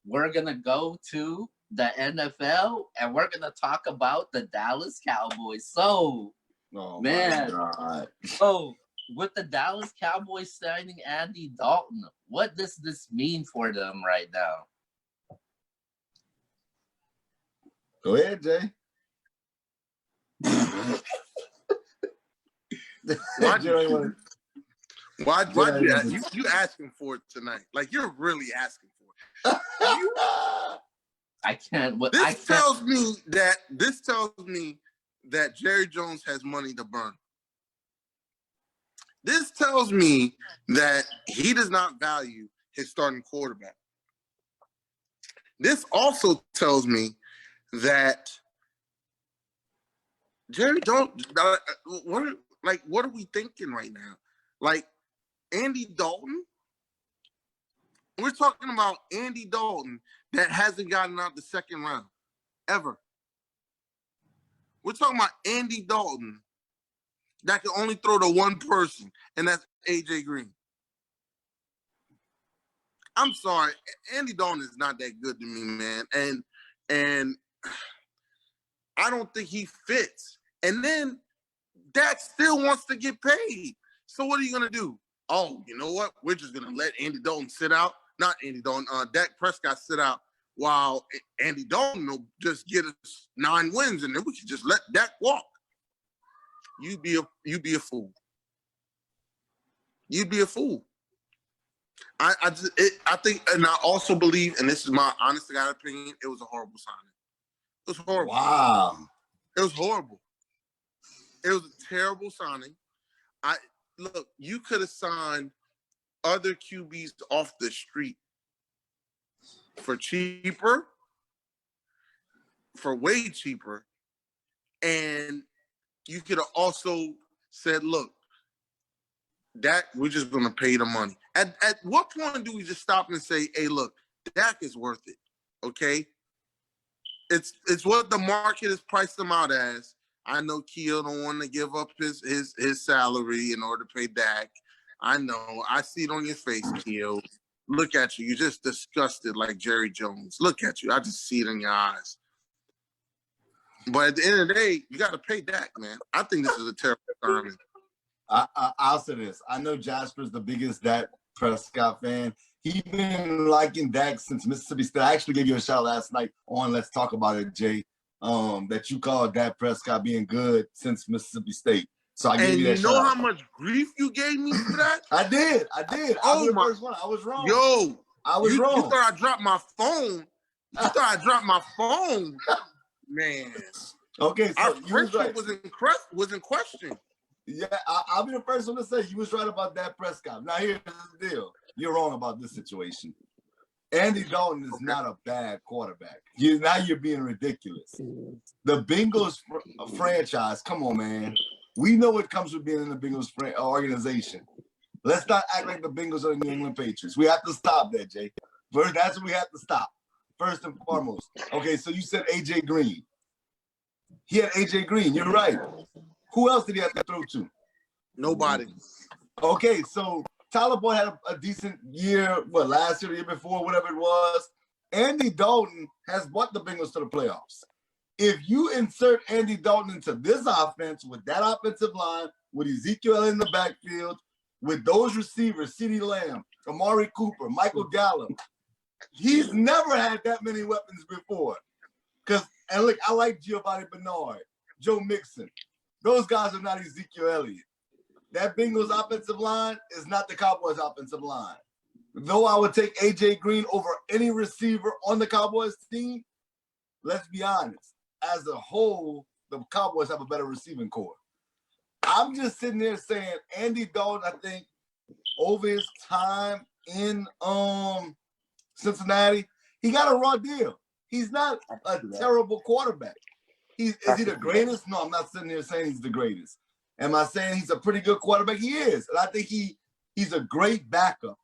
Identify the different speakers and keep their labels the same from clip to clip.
Speaker 1: we're gonna go to the NFL and we're gonna talk about the Dallas Cowboys. So,
Speaker 2: Oh
Speaker 1: man,
Speaker 2: my God.
Speaker 1: so with the Dallas Cowboys signing Andy Dalton, what does this mean for them right now?
Speaker 2: Go ahead, Jay.
Speaker 3: Why
Speaker 2: Jerry,
Speaker 3: you, you asking for it tonight? Like you're really asking for it.
Speaker 1: I can't.
Speaker 3: This tells me that Jerry Jones has money to burn. This tells me that he does not value his starting quarterback. This also tells me that Jerry Jones. What are we thinking right now? Like Andy Dalton. We're talking about Andy Dalton that hasn't gotten out the second round ever. We're talking about Andy Dalton that can only throw to one person, and that's AJ Green. I'm sorry, Andy Dalton is not that good to me, man, and I don't think he fits. And then Dak still wants to get paid. So what are you gonna do? Oh, you know what? We're just gonna let Andy Dalton sit out. Not Andy Dalton, Dak Prescott sit out while Andy Dalton will just get us 9 wins, and then we can just let Dak walk. You'd be a fool. You'd be a fool. I think, and I also believe, and this is my honest to God opinion, it was a horrible signing. It was horrible.
Speaker 2: Wow.
Speaker 3: It was horrible. It was a terrible signing. Look, you could have signed other QBs off the street for cheaper, for way cheaper, and you could have also said, look, Dak, we're just going to pay the money. At what point do we just stop and say, hey, look, Dak is worth it, okay? It's what the market has priced him out as. I know Keo don't want to give up his salary in order to pay Dak. I know. I see it on your face, Keo. Look at you. You're just disgusted like Jerry Jones. Look at you. I just see it in your eyes. But at the end of the day, you got to pay Dak, man. I think this is a terrible signing.
Speaker 2: I'll say this. I know Jasper's the biggest Dak Prescott fan. He's been liking Dak since Mississippi State. I actually gave you a shout last night on Let's Talk About It, Jay, that you called Dak Prescott being good since Mississippi State. So I gave you that shout.
Speaker 3: And you know how much grief you gave me for that?
Speaker 2: I did.
Speaker 3: Oh,
Speaker 2: the first one. I was wrong.
Speaker 3: Yo,
Speaker 2: I was wrong.
Speaker 3: You thought I dropped my phone? You thought I dropped my phone? Man.
Speaker 2: Okay, so
Speaker 3: our friendship was in question.
Speaker 2: Yeah, I'll be the first one to say you was right about Dak Prescott. Now here's the deal. You're wrong about this situation. Andy Dalton is not a bad quarterback. Now you're being ridiculous. The Bengals franchise, come on, man. We know what comes with being in the Bengals organization. Let's not act like the Bengals are the New England Patriots. We have to stop that, Jay. That's what we have to stop, first and foremost. Okay, so you said A.J. Green. He had A.J. Green. You're right. Who else did he have to throw to?
Speaker 3: Nobody.
Speaker 2: Okay, so Tyler Boyd had a decent year, last year, the year before, whatever it was. Andy Dalton has brought the Bengals to the playoffs. If you insert Andy Dalton into this offense with that offensive line, with Ezekiel in the backfield, with those receivers, CeeDee Lamb, Amari Cooper, Michael Gallup, he's never had that many weapons before. And look, I like Giovanni Bernard, Joe Mixon. Those guys are not Ezekiel Elliott. That Bengals offensive line is not the Cowboys offensive line. Though I would take A.J. Green over any receiver on the Cowboys team, let's be honest. As a whole, the Cowboys have a better receiving core. I'm just sitting there saying Andy Dalton, I think, over his time in Cincinnati, he got a raw deal. He's not a terrible quarterback. Is he the greatest? No, I'm not sitting there saying he's the greatest. Am I saying he's a pretty good quarterback? He is. And I think he's a great backup.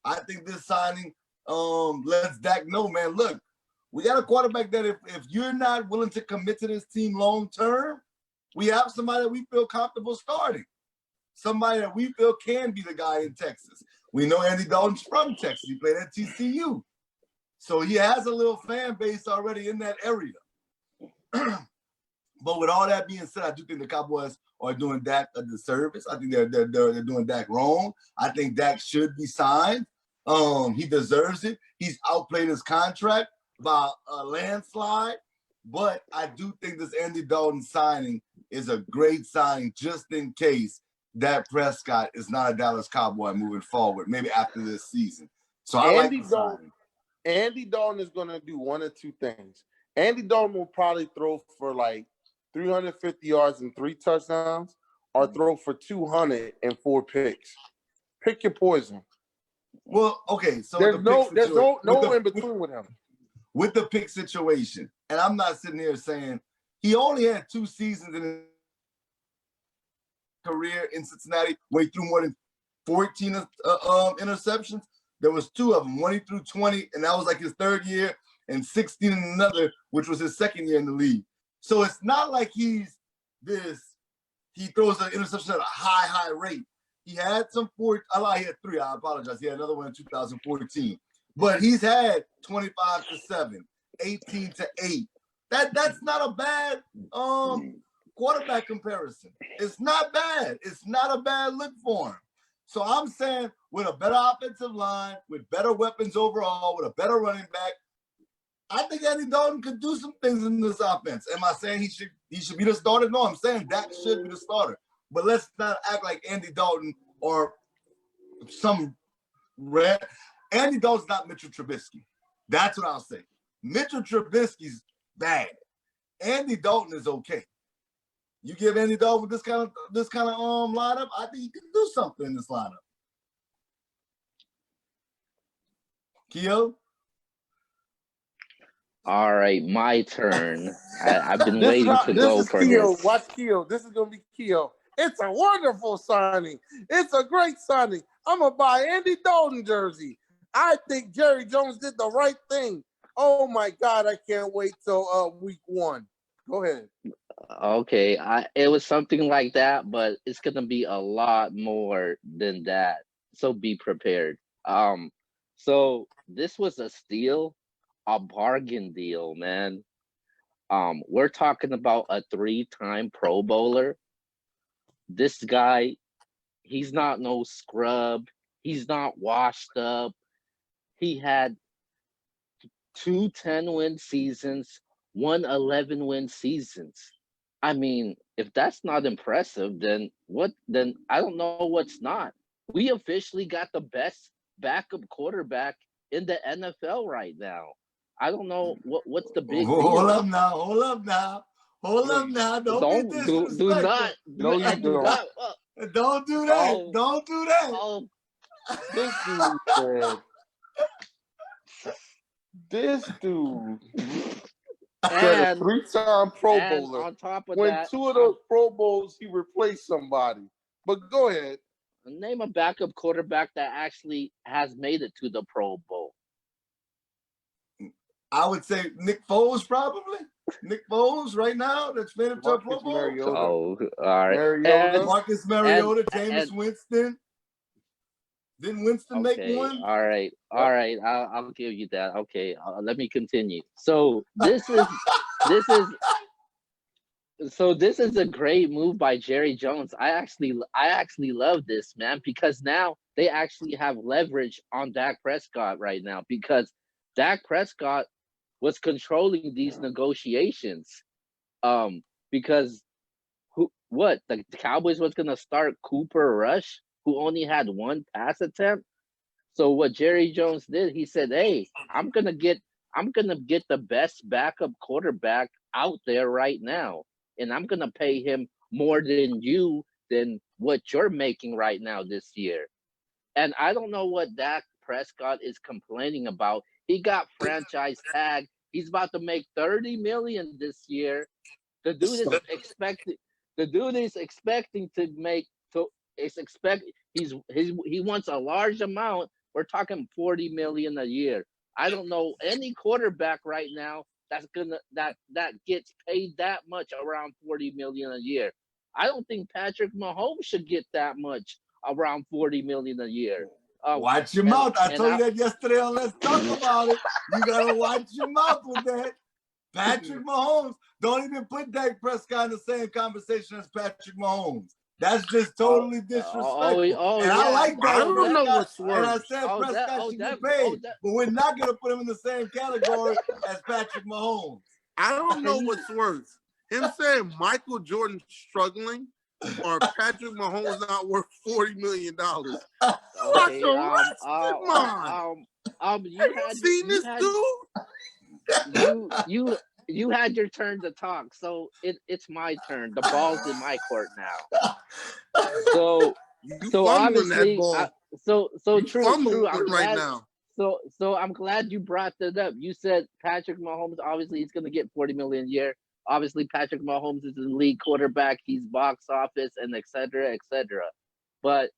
Speaker 2: I think this signing lets Dak know, man, look, we got a quarterback that if you're not willing to commit to this team long term, we have somebody that we feel comfortable starting. Somebody that we feel can be the guy in Texas. We know Andy Dalton's from Texas. He played at TCU. So he has a little fan base already in that area. But with all that being said, I do think the Cowboys are doing Dak a disservice. I think they're doing Dak wrong. I think Dak should be signed. He deserves it. He's outplayed his contract by a landslide. But I do think this Andy Dalton signing is a great signing just in case Dak Prescott is not a Dallas Cowboy moving forward, maybe after this season. So I like the signing.
Speaker 3: Andy Dalton is going to do one of two things. Andy Dalton will probably throw for like 350 yards and 3 touchdowns, or throw for 200 and 4 picks. Pick your poison.
Speaker 2: Well, okay, so
Speaker 3: there's no in between with him.
Speaker 2: With the pick situation, and I'm not sitting here saying he only had 2 seasons in his career in Cincinnati where he threw more than 14 interceptions. There was 2 of them. One he threw 20, and that was like his 3rd year, and 16 in another, which was his 2nd year in the league. So it's not like he throws an interception at a high rate. He had he had 3. I apologize. He had another one in 2014. But he's had 25-7, 18-8. That's not a bad quarterback comparison. It's not bad. It's not a bad look for him. So I'm saying with a better offensive line, with better weapons overall, with a better running back, I think Andy Dalton could do some things in this offense. Am I saying he should be the starter? No, I'm saying Dak should be the starter. But let's not act like Andy Dalton or some red. Andy Dalton's not Mitchell Trubisky. That's what I'll say. Mitchell Trubisky's bad. Andy Dalton is okay. You give Andy Dalton this kind of lineup, I think he can do something in this lineup. Keo?
Speaker 1: All right, my turn. I've been waiting to go for
Speaker 3: Keo.
Speaker 1: this.
Speaker 3: Watch Keo. This is going to be Keo. It's a wonderful signing. It's a great signing. I'm going to buy Andy Dalton jersey. I think Jerry Jones did the right thing. Oh, my God. I can't wait till week 1. Go ahead.
Speaker 1: Okay, it was something like that, but it's going to be a lot more than that. So be prepared. So this was a steal. A bargain deal, man. We're talking about a 3-time Pro Bowler. This guy, he's not no scrub. He's not washed up. He had 2 10-win seasons, 1 11-win seasons. I mean, if that's not impressive, then what? Then I don't know what's not. We officially got the best backup quarterback in the NFL right now. I don't know what's the big deal.
Speaker 2: Hold up now. Don't be disrespectful.
Speaker 1: Do not.
Speaker 3: No, you don't.
Speaker 2: Don't do that. Don't do that.
Speaker 1: Oh,
Speaker 3: This dude said. This dude said a 3-time Pro Bowler.
Speaker 1: On top of
Speaker 3: when
Speaker 1: that,
Speaker 3: 2 of those Pro Bowls, he replaced somebody. But go ahead.
Speaker 1: Name a backup quarterback that actually has made it to the Pro Bowl.
Speaker 2: I would say Nick Foles, probably. Nick Foles right now that's made it to a Pro Bowl.
Speaker 3: Mariota.
Speaker 1: Oh, all right.
Speaker 3: Mariota.
Speaker 2: Marcus Mariota, Jameis Winston. Didn't Winston make one?
Speaker 1: All right. I'll give you that. Okay, let me continue. So this is a great move by Jerry Jones. I actually love this, man, because now they actually have leverage on Dak Prescott right now, because Dak Prescott was controlling these negotiations. Because the Cowboys was gonna start Cooper Rush, who only had 1 pass attempt. So what Jerry Jones did, he said, "Hey, I'm gonna get the best backup quarterback out there right now, and I'm gonna pay him more than what you're making right now this year." And I don't know what Dak Prescott is complaining about. He got franchise tag. He's about to make $30 million this year. The dude is expecting to make. He wants a large amount. We're talking $40 million a year. I don't know any quarterback right now that gets paid that much, around $40 million a year. I don't think Patrick Mahomes should get that much, around $40 million a year.
Speaker 2: Watch your mouth. I told you that yesterday on Let's Talk About It. You gotta watch your mouth with that. Patrick Mahomes. Don't even put Dak Prescott in the same conversation as Patrick Mahomes. That's just totally disrespectful. And I like that.
Speaker 3: I don't know what's worse.
Speaker 2: And I said Prescott should get paid, but we're not gonna put him in the same category as Patrick Mahomes.
Speaker 3: I don't know what's worse. Him saying Michael Jordan struggling or Patrick Mahomes not worth $40 million.
Speaker 1: Okay,
Speaker 3: You
Speaker 1: had
Speaker 3: seen this dude?
Speaker 1: You had your turn to talk, so it's my turn. The ball's in my court now. So obviously, true. I'm glad. Now. So I'm glad you brought that up. You said Patrick Mahomes. Obviously, he's going to get $40 million a year. Obviously, Patrick Mahomes is an elite quarterback. He's box office and et cetera, et cetera. But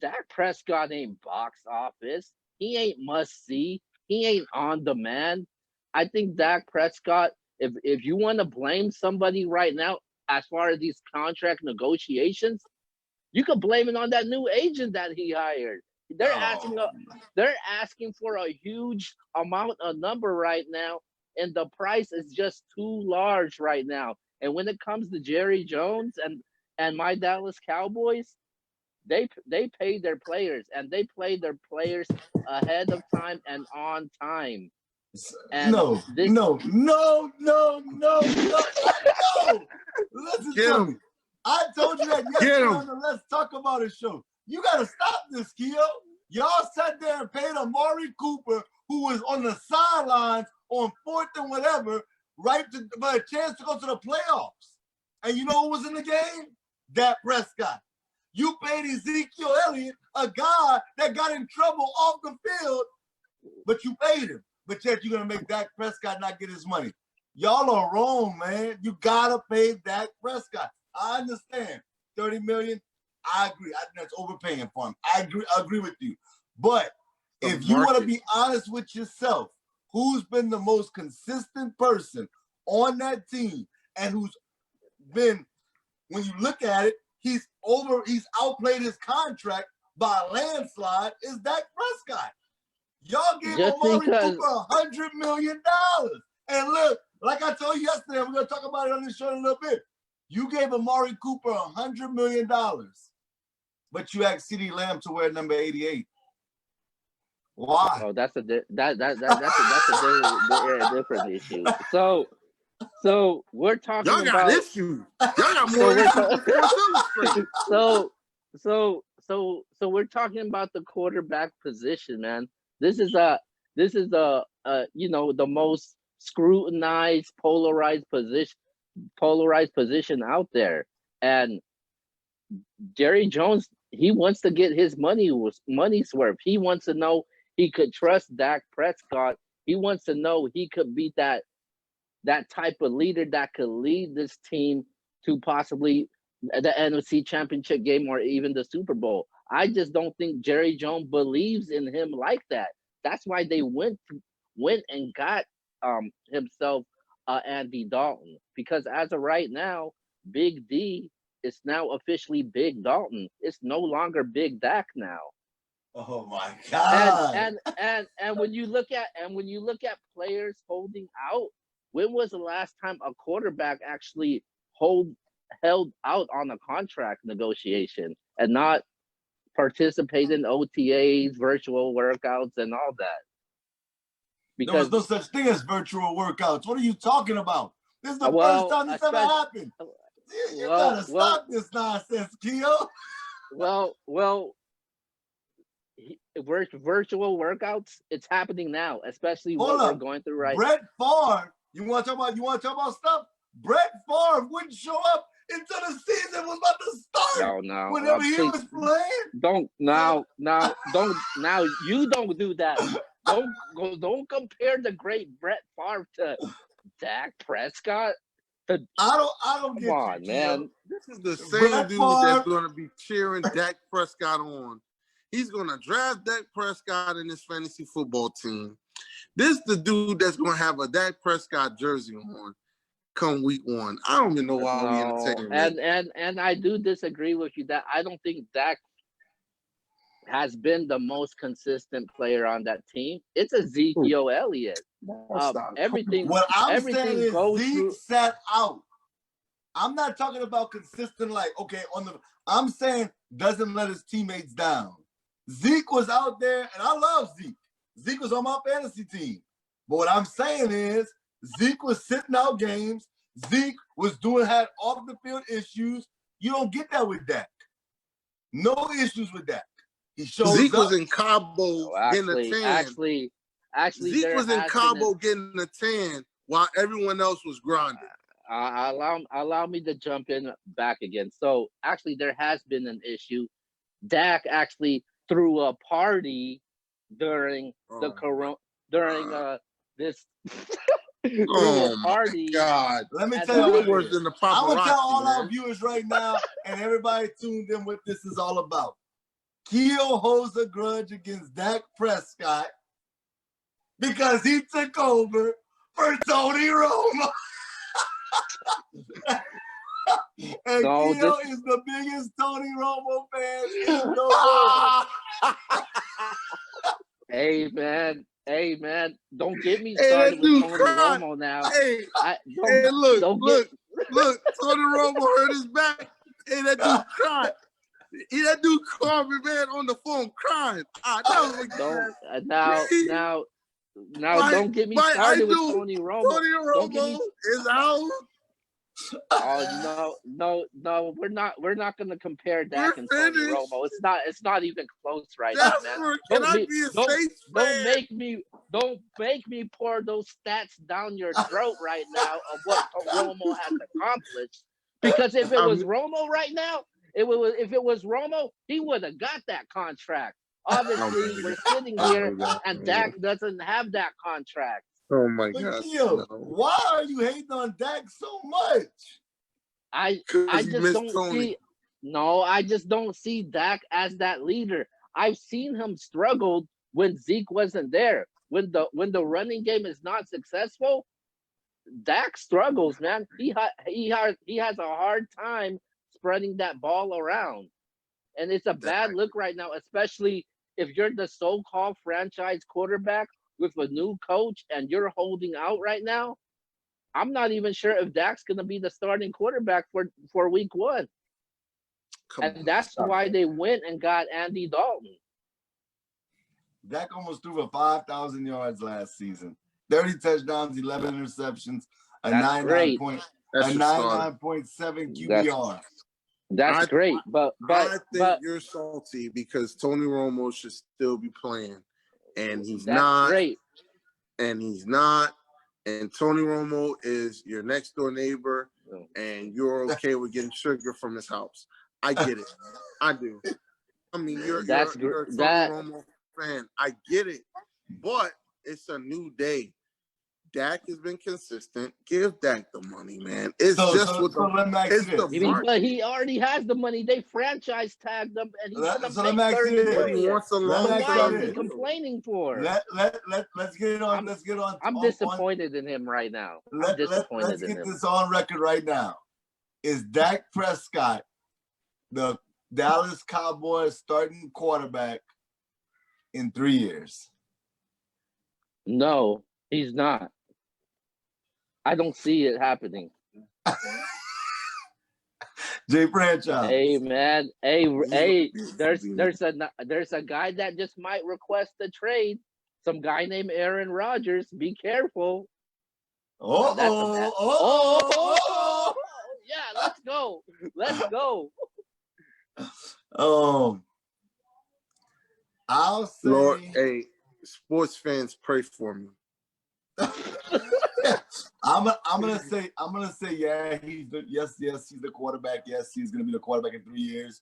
Speaker 1: Dak Prescott ain't box office. He ain't must see. He ain't on demand. I think Dak Prescott, if you want to blame somebody right now as far as these contract negotiations, you could blame it on that new agent that he hired. They're asking for a huge number right now, and the price is just too large right now. And when it comes to Jerry Jones and my Dallas Cowboys, they pay their players, and they play their players ahead of time and on time. And
Speaker 2: no. Listen to me. I told you that yesterday on the Let's Talk About It show. You got to stop this, Keo. Y'all sat there and paid Amari Cooper, who was on the sidelines on 4th and whatever, for a chance to go to the playoffs. And you know who was in the game? Dak Prescott. You paid Ezekiel Elliott, a guy that got in trouble off the field, but you paid him. But yet you're going to make Dak Prescott not get his money. Y'all are wrong, man. You got to pay Dak Prescott. I understand. $30 million, I agree. I think that's overpaying for him. I agree with you. But if you want to be honest with yourself, who's been the most consistent person on that team and who's been, when you look at it, he's outplayed his contract by a landslide, is Dak Prescott. Y'all gave Amari Cooper $100 million. And look, like I told you yesterday, we're going to talk about it on this show in a little bit. You gave Amari Cooper $100 million, but you asked CeeDee Lamb to wear number 88. Why?
Speaker 1: Oh, that's a different issue. So we're talking
Speaker 3: Y'all got issues. Y'all got more issues.
Speaker 1: So we're talking about the quarterback position, man. This is the most scrutinized, polarized position out there. And Jerry Jones, he wants to get his money's worth. He wants to know he could trust Dak Prescott. He wants to know he could be that type of leader that could lead this team to possibly the NFC Championship game or even the Super Bowl. I just don't think Jerry Jones believes in him like that. That's why they went and got himself Andy Dalton, because as of right now, Big D is now officially Big Dalton. It's no longer Big Dak now.
Speaker 2: Oh my God!
Speaker 1: And when you look at players holding out, when was the last time a quarterback actually held out on a contract negotiation and not participate in OTAs, virtual workouts, and all that?
Speaker 2: Because there was no such thing as virtual workouts. What are you talking about? This is the first time this ever happened. You gotta stop this nonsense, Keo.
Speaker 1: Virtual workouts, it's happening now, especially we're going through right now.
Speaker 2: Brett Favre, you want to talk about stuff? Brett Favre wouldn't show up until the season was about to start.
Speaker 1: No.
Speaker 2: Whenever he was playing. You don't do that. Don't compare the great Brett Favre to Dak Prescott. I don't get
Speaker 1: come on, man.
Speaker 3: This is the same dude that's going to be cheering Dak Prescott on. He's going to draft Dak Prescott in his fantasy football team. This is the dude that's going to have a Dak Prescott jersey on come week 1. I don't even know why we entertain him.
Speaker 1: And I do disagree with you that I don't think Dak has been the most consistent player on that team, it's Ezekiel Elliott. Everything
Speaker 2: What I'm saying
Speaker 1: everything
Speaker 2: is
Speaker 1: goes
Speaker 2: Zeke
Speaker 1: through.
Speaker 2: sat out. I'm not talking about consistent, like, okay, I'm saying doesn't let his teammates down. Zeke was out there, and I love Zeke. Zeke was on my fantasy team. But what I'm saying is Zeke was sitting out games. Zeke had off the field issues. You don't get that with Dak. No issues with Dak. He shows
Speaker 3: Zeke
Speaker 2: up.
Speaker 3: was in Cabo getting a tan.
Speaker 1: Actually,
Speaker 3: Zeke was in Cabo getting a tan while everyone else was grinding.
Speaker 1: Allow me to jump in back again. So actually, there has been an issue. Dak actually threw a party during this threw a party.
Speaker 3: God,
Speaker 2: let me tell you
Speaker 3: worse than the paparazzi.
Speaker 2: I'm gonna tell all our viewers right now, and everybody tuned in what this is all about. Keo holds a grudge against Dak Prescott because he took over for Tony Romo. And Keo is the biggest Tony Romo fan in the world.
Speaker 1: Hey man, don't get me started with Tony Romo now.
Speaker 3: Hey, look, Tony Romo hurt his back. Hey, that dude cried. That dude called me, man, on the phone crying.
Speaker 1: Don't get me started with Tony Romo.
Speaker 3: Tony Romo is out.
Speaker 1: Oh no, we're not gonna compare Dak and Tony Romo. It's not even close right now, man. Don't make me pour those stats down your throat right now of what Romo has accomplished. Because if it was Romo right now, if it was Romo, he would have got that contract. Obviously, we're sitting here and Dak doesn't have that contract.
Speaker 3: Oh my God!
Speaker 2: No. Why are you hating on Dak so much?
Speaker 1: I just don't see. No, I just don't see Dak as that leader. I've seen him struggle when Zeke wasn't there. When the running game is not successful, Dak struggles, man. He has a hard time spreading that ball around, and it's a bad look right now, especially if you're the so-called franchise quarterback with a new coach and you're holding out right now. I'm not even sure if Dak's going to be the starting quarterback for week 1. That's why they went and got Andy Dalton.
Speaker 2: Dak almost threw for 5,000 yards last season. 30 touchdowns, 11 interceptions, a 99.7 QBR.
Speaker 3: That's
Speaker 1: great, but
Speaker 3: I think you're salty because Tony Romo should still be playing, and he's not.
Speaker 1: Great.
Speaker 3: And he's not. And Tony Romo is your next door neighbor, and you're okay with getting sugar from his house. I get it. I do. I mean, you're a Tony Romo fan. I get it. But it's a new day. Dak has been consistent. Give Dak the money, man. It's
Speaker 1: but he already has the money. They franchise tagged him, and he's gonna make $30 million. Why is he complaining for?
Speaker 2: Let's get it on. Let's get on.
Speaker 1: I'm disappointed in him right now.
Speaker 2: Let's get this on record right now. Is Dak Prescott the Dallas Cowboys starting quarterback in 3 years?
Speaker 1: No, he's not. I don't see it happening.
Speaker 2: Jay Franchise.
Speaker 1: Hey man, hey, there's a guy that just might request a trade. Some guy named Aaron Rodgers. Be careful. Yeah, let's go.
Speaker 2: I'll say,
Speaker 3: Lord, hey, sports fans, pray for me.
Speaker 2: I'm gonna say, yeah, he's the quarterback. Yes, he's gonna be the quarterback in 3 years.